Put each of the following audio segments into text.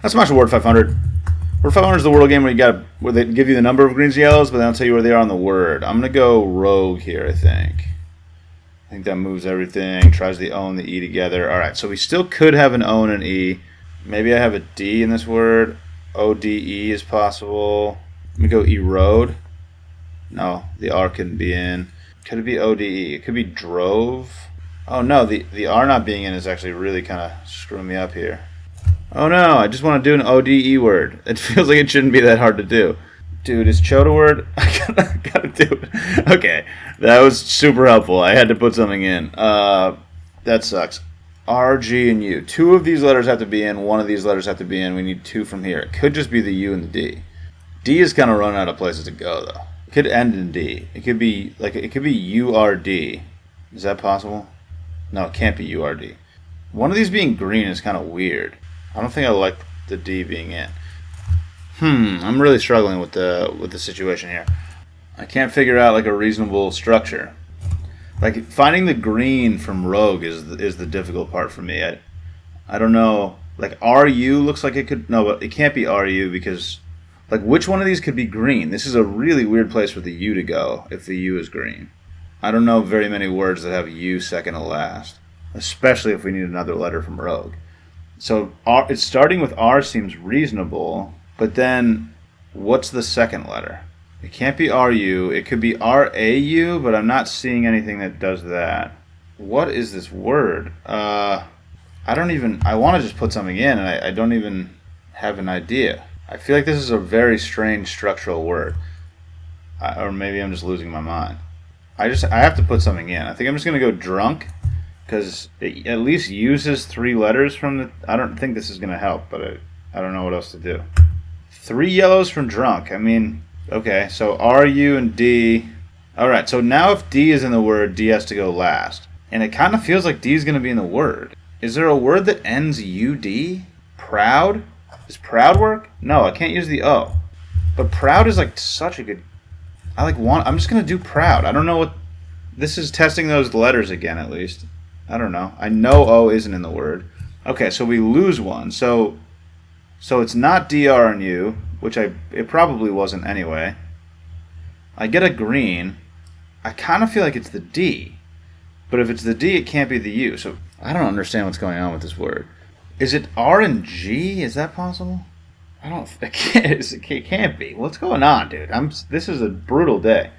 That's much Word 500. Word 500 is the Wordle game where they give you the number of greens and yellows, but they don't tell you where they are on the word. I'm going to go rogue here, I think. I think that moves everything, tries the O and the E together. All right, so we still could have an O and an E. Maybe I have a D in this word. O-D-E is possible. Let me go erode. No, the R couldn't be in. Could it be O-D-E? It could be drove. Oh no, the R not being in is actually really kind of screwing me up here. Oh no, I just want to do an O-D-E word. It feels like it shouldn't be that hard to do. Dude, is chode a word? I gotta do it. Okay, that was super helpful. I had to put something in. That sucks. R, G, and U. Two of these letters have to be in. One of these letters have to be in. We need two from here. It could just be the U and the D. D is kind of running out of places to go, though. It could end in D. It could be U-R-D. Is that possible? No, it can't be U-R-D. One of these being green is kind of weird. I don't think I like the D being in. I'm really struggling with the situation here. I can't figure out like a reasonable structure. Like finding the green from rogue is the difficult part for me. I don't know. Like RU looks like it could but it can't be RU because like which one of these could be green? This is a really weird place for the U to go if the U is green. I don't know very many words that have U second to last, especially if we need another letter from rogue. So it's starting with R seems reasonable. But then, what's the second letter? It can't be RU. It could be RAU, but I'm not seeing anything that does that. What is this word? I want to just put something in, and I don't even have an idea. I feel like this is a very strange structural word. Or maybe I'm just losing my mind. I have to put something in. I think I'm just going to go drunk, because it at least uses three letters from the... I don't think this is going to help, but I don't know what else to do. 3 yellows from drunk. I mean, okay, so R, U, and D. All right, so now if D is in the word, D has to go last. And it kind of feels like D is going to be in the word. Is there a word that ends U-D? Proud? Does proud work? No, I can't use the O. But proud is like such a good... I'm just going to do proud. I don't know what... This is testing those letters again, at least. I don't know. I know O isn't in the word. Okay, so we lose one. So it's not DR and U, which it probably wasn't anyway. I get a green. I kind of feel like it's the D. But if it's the D, it can't be the U. So I don't understand what's going on with this word. Is it R and G? Is that possible? It can't be. What's going on, dude? This is a brutal day.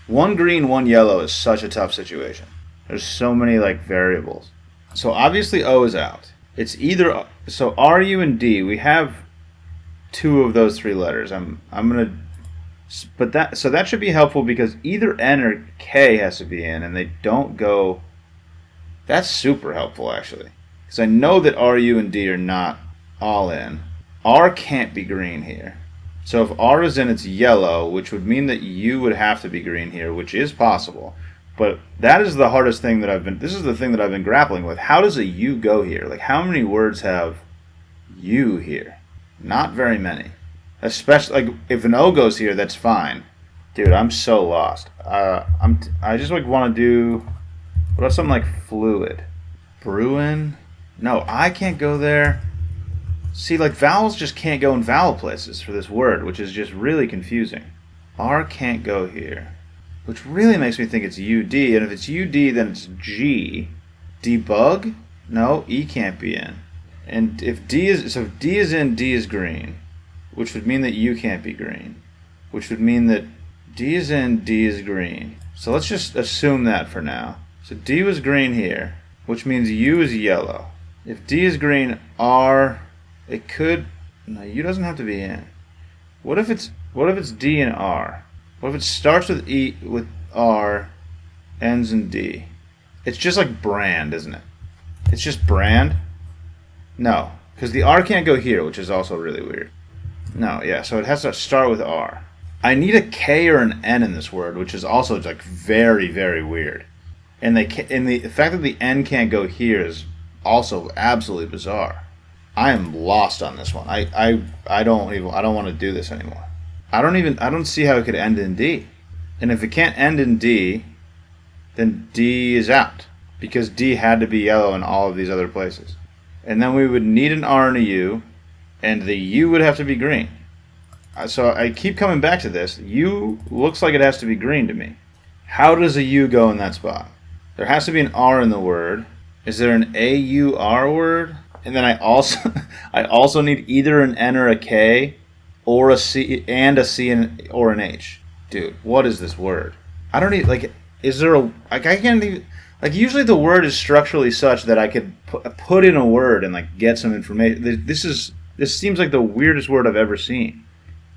One green, one yellow is such a tough situation. There's so many variables. So obviously O is out. It's either R, U, and D. We have 2 of those 3 letters. That should be helpful because either N or K has to be in, and they don't go. That's super helpful actually, because I know that R, U, and D are not all in. R can't be green here. So if R is in, it's yellow, which would mean that U would have to be green here, which is possible. But that is the hardest thing this is the thing that I've been grappling with. How does a U go here? Like, how many words have U here? Not very many. Especially, if an O goes here, that's fine. Dude, I'm so lost. I just, want to do, what about something like fluid? Bruin? No, I can't go there. See, vowels just can't go in vowel places for this word, which is just really confusing. R can't go here. Which really makes me think it's UD, and if it's UD, then it's G. Debug? No, E can't be in. And if D is in, D is green, which would mean that U can't be green, which would mean that D is in, D is green. So let's just assume that for now. So D was green here, which means U is yellow. If D is green, R, it could, no, U doesn't have to be in. What if it's D and R? What if it starts with E, with R, ends in D? It's just like brand, isn't it? It's just brand? No, because the R can't go here, which is also really weird. No, yeah, so it has to start with R. I need a K or an N in this word, which is also very, very weird. And the fact that the N can't go here is also absolutely bizarre. I am lost on this one. I don't want to do this anymore. I don't see how it could end in D. And if it can't end in D, then D is out. Because D had to be yellow in all of these other places. And then we would need an R and a U. And the U would have to be green. So I keep coming back to this. U looks like it has to be green to me. How does a U go in that spot? There has to be an R in the word. Is there an A-U-R word? And then I also need either an N or a K, or a C and a C or an H. Dude, what is this word? I don't need, like, is there a, like, I can't even, like, usually the word is structurally such that I could put in a word and, like, get some information. This seems like the weirdest word I've ever seen.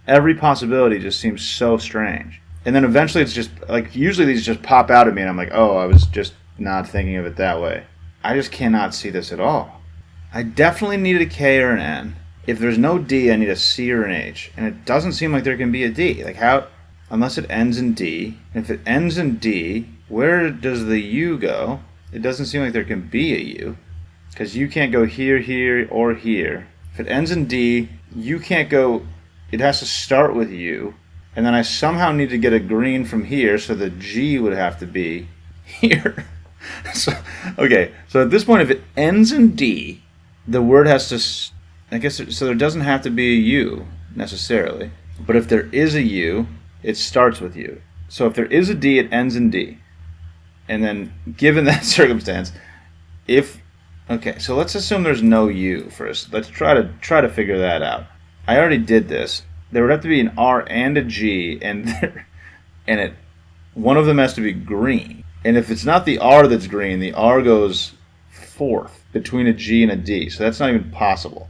Every possibility just seems so strange. And then eventually it's just, like, usually these just pop out at me and I'm like, oh, I was just not thinking of it that way. I just cannot see this at all. I definitely need a K or an N. If there's no D, I need a C or an H. And it doesn't seem like there can be a D. Like, how, unless it ends in D. And if it ends in D, where does the U go? It doesn't seem like there can be a U. Because U can't go here, here, or here. If it ends in D, U can't go, it has to start with U. And then I somehow need to get a green from here, so the G would have to be here. So at this point, if it ends in D, the word has to, I guess, so there doesn't have to be a U necessarily. But if there is a U, it starts with U. So if there is a D, it ends in D. And then, given that circumstance, so let's assume there's no U first. Let's try to figure that out. I already did this. There would have to be an R and a G, and one of them has to be green. And if it's not the R that's green, the R goes fourth between a G and a D. So that's not even possible.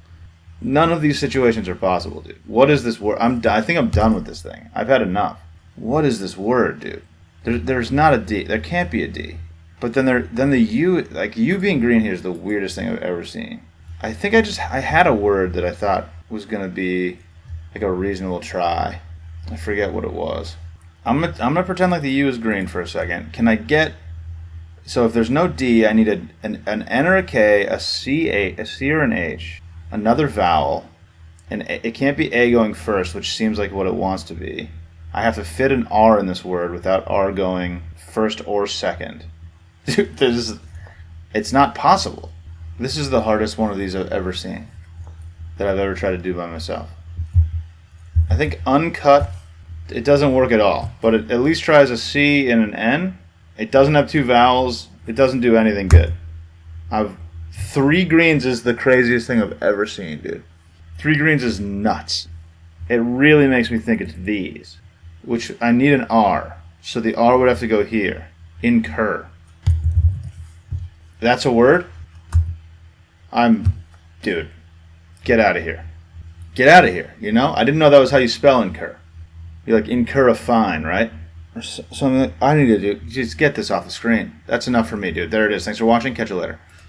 None of these situations are possible, dude. What is this word? I think I'm done with this thing. I've had enough. What is this word, dude? There's not a D. There can't be a D. But then the U, like, U being green here is the weirdest thing I've ever seen. I think I had a word that I thought was gonna be like a reasonable try. I forget what it was. I'm gonna pretend like the U is green for a second. Can I get? So if there's no D, I need an N or a K, a C or an H, another vowel, and it can't be A going first, which seems like what it wants to be. I have to fit an R in this word without R going first or second. Dude, it's not possible. This is the hardest one of these I've ever seen that I've ever tried to do by myself. I think uncut, it doesn't work at all, but it at least tries a C and an N. It doesn't have two vowels. It doesn't do anything good. 3 greens is the craziest thing I've ever seen, dude. 3 greens is nuts. It really makes me think it's these, which I need an R. So the R would have to go here. Incur. That's a word? Dude, get out of here. Get out of here, you know? I didn't know that was how you spell incur. You like incur a fine, right? Or something like, I need to do, just get this off the screen. That's enough for me, dude. There it is. Thanks for watching. Catch you later.